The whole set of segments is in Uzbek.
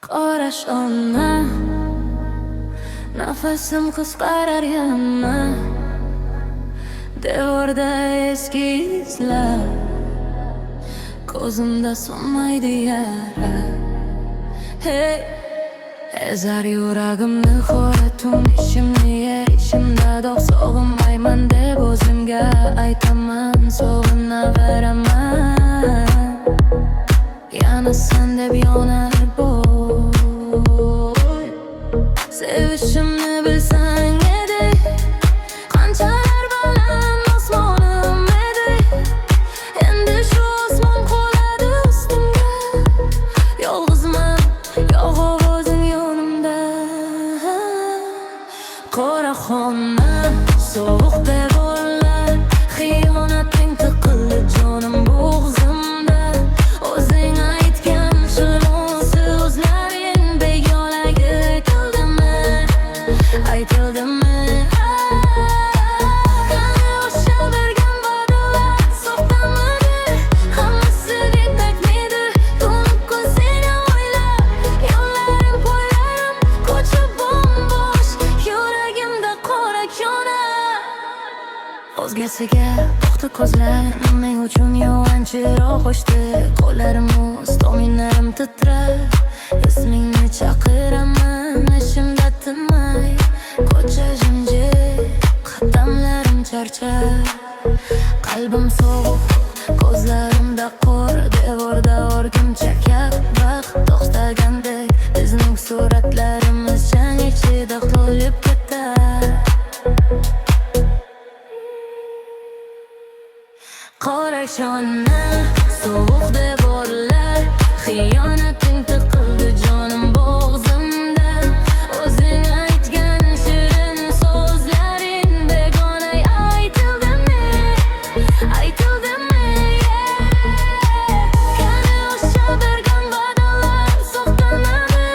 Qarash ona, nafasim qisqarar yana. Devorda eski izlar, ko'zimda so'nmaydi yara. Hey, ezar yuragimni xora tun, ishimni yer, ishimda dog' sog'inmayman deb o'zimga aytaman, sog'inaveraman. Yana sen deb yonar bo'y, sevishimni bilsang edi, qanchalar baland osmonim edi. Endi shu osmon qoladi ustimda, yolg'izman, yo'q ovozing yonimda. Qora xona, sovuq devorlar, xiyonating tiqildi jonim bo'g'zimda. O'zing aytgan shirin so'zlaring begonaga aytildimi? Qani o'sha bergan va'dalar soxtamidi? Hammasiga tegmidi. To'lib ko'zingni o'ylab, yo'llarim poylarim ko'cha bo'mbo'sh, yuragimda qora kona. O'zgasiga to'xta ko'zlar, men uchun yuvanchiroq o'chdi. Qo'llarim dominarim titrar, ismingni chaqiraman ishimda tinmay. Ko'cha jimjit, qadamlarim charchar, qalbim sovuq, ko'zlarimda qor. Devorda o'rgimchak vaqt to'xtagandek, bizning suratlarimiz chang ichida to'lib ketar. Qora shona, sovuq devorlar, xiyonating tiqildi jonim bo'g'zimda. O'zing aytgan shirin so'zlaring begona aytildimi? Qani o'sha bergan va'dalar soxtamidi?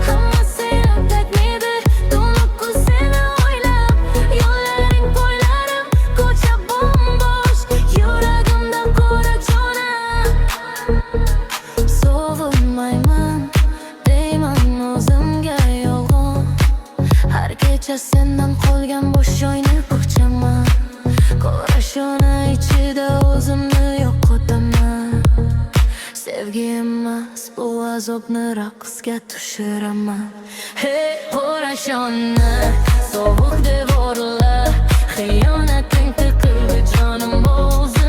Hammasiga tegmidi. To'lib ko'zingni o'ylab, yo'llaring poylarim ko'cha bo'mbo'sh, yuragimda qora jona. Sog'inmayman deyman o'zimga yolg'on, har kecha sendan qolgan bo'sh joyni bog'chaman. Qora shona ichida o'zimni yo'qotaman. Sevgi emas bu azobni raqsga tushiraman. Hey, qora shona, sovuq devorlar, xiyonating tiqildi jonim bo'g'zimda.